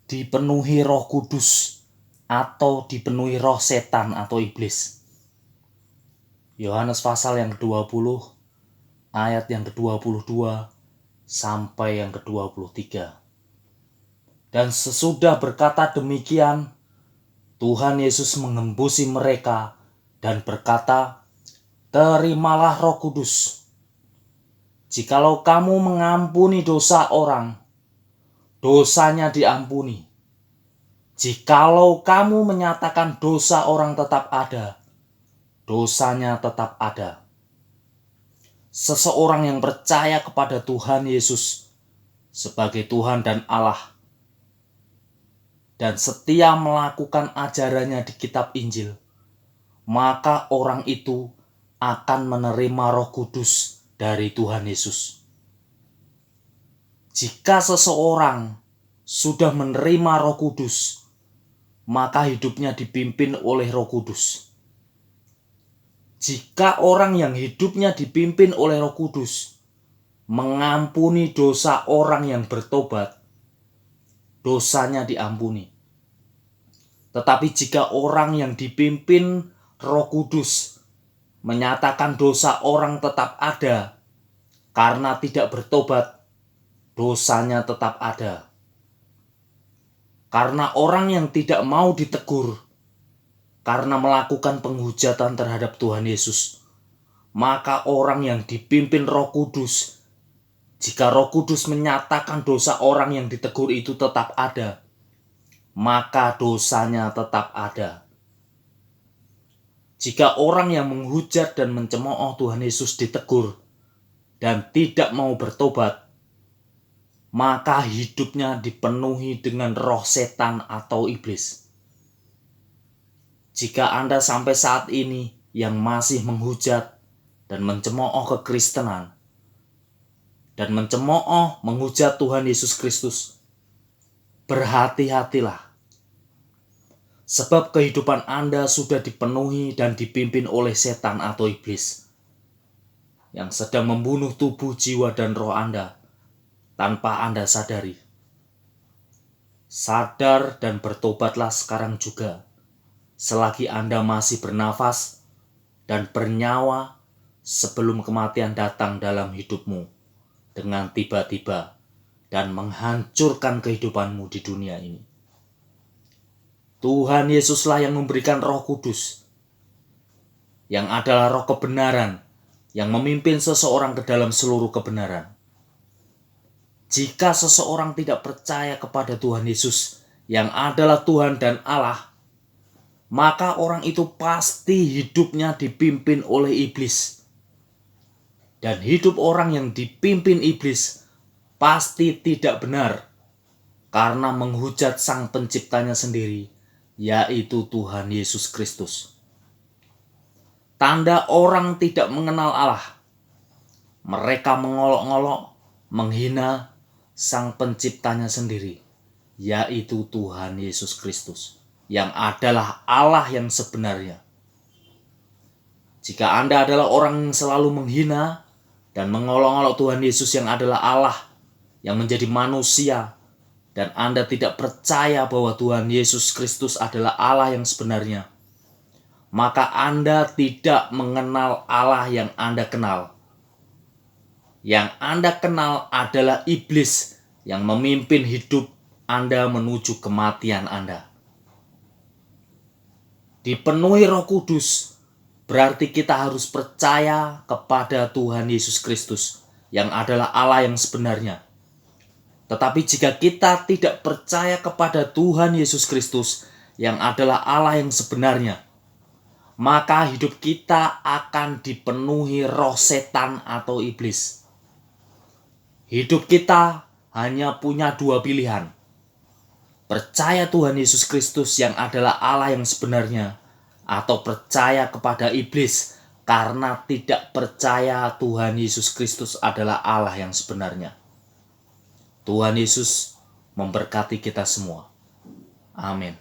dipenuhi Roh Kudus atau dipenuhi roh setan atau iblis. Yohanes pasal yang ke-20 ayat yang ke-22 sampai yang ke-23. Dan sesudah berkata demikian, Tuhan Yesus mengembusi mereka dan berkata, "Terimalah Roh Kudus. Jikalau kamu mengampuni dosa orang, dosanya diampuni. Jikalau kamu menyatakan dosa orang tetap ada, dosanya tetap ada." Seseorang yang percaya kepada Tuhan Yesus sebagai Tuhan dan Allah dan setia melakukan ajarannya di kitab Injil, maka orang itu akan menerima Roh Kudus dari Tuhan Yesus. Jika seseorang sudah menerima Roh Kudus, maka hidupnya dipimpin oleh Roh Kudus. Jika orang yang hidupnya dipimpin oleh Roh Kudus mengampuni dosa orang yang bertobat, dosanya diampuni. Tetapi jika orang yang dipimpin Roh Kudus menyatakan dosa orang tetap ada karena tidak bertobat, dosanya tetap ada. Karena orang yang tidak mau ditegur karena melakukan penghujatan terhadap Tuhan Yesus, maka orang yang dipimpin Roh Kudus, jika Roh Kudus menyatakan dosa orang yang ditegur itu tetap ada, maka dosanya tetap ada. Jika orang yang menghujat dan mencemooh Tuhan Yesus ditegur dan tidak mau bertobat, maka hidupnya dipenuhi dengan roh setan atau iblis. Jika Anda sampai saat ini yang masih menghujat dan mencemooh kekristenan dan mencemooh menghujat Tuhan Yesus Kristus, berhati-hatilah. Sebab kehidupan Anda sudah dipenuhi dan dipimpin oleh setan atau iblis yang sedang membunuh tubuh, jiwa, dan roh Anda tanpa Anda sadari. Sadar dan bertobatlah sekarang juga, selagi Anda masih bernafas dan bernyawa, sebelum kematian datang dalam hidupmu dengan tiba-tiba dan menghancurkan kehidupanmu di dunia ini. Tuhan Yesuslah yang memberikan Roh Kudus, yang adalah roh kebenaran, yang memimpin seseorang ke dalam seluruh kebenaran. Jika seseorang tidak percaya kepada Tuhan Yesus, yang adalah Tuhan dan Allah, maka orang itu pasti hidupnya dipimpin oleh iblis. Dan hidup orang yang dipimpin iblis pasti tidak benar, karena menghujat Sang Penciptanya sendiri, yaitu Tuhan Yesus Kristus. Tanda orang tidak mengenal Allah, mereka mengolok-olok, menghina Sang Penciptanya sendiri, yaitu Tuhan Yesus Kristus, yang adalah Allah yang sebenarnya. Jika Anda adalah orang yang selalu menghina dan mengolok-olok Tuhan Yesus yang adalah Allah yang menjadi manusia, dan Anda tidak percaya bahwa Tuhan Yesus Kristus adalah Allah yang sebenarnya, maka Anda tidak mengenal Allah yang Anda kenal. Yang Anda kenal adalah iblis yang memimpin hidup Anda menuju kematian Anda. Dipenuhi Roh Kudus berarti kita harus percaya kepada Tuhan Yesus Kristus yang adalah Allah yang sebenarnya. Tetapi jika kita tidak percaya kepada Tuhan Yesus Kristus yang adalah Allah yang sebenarnya, maka hidup kita akan dipenuhi roh setan atau iblis. Hidup kita hanya punya dua pilihan: percaya Tuhan Yesus Kristus yang adalah Allah yang sebenarnya, atau percaya kepada iblis karena tidak percaya Tuhan Yesus Kristus adalah Allah yang sebenarnya. Tuhan Yesus memberkati kita semua. Amin.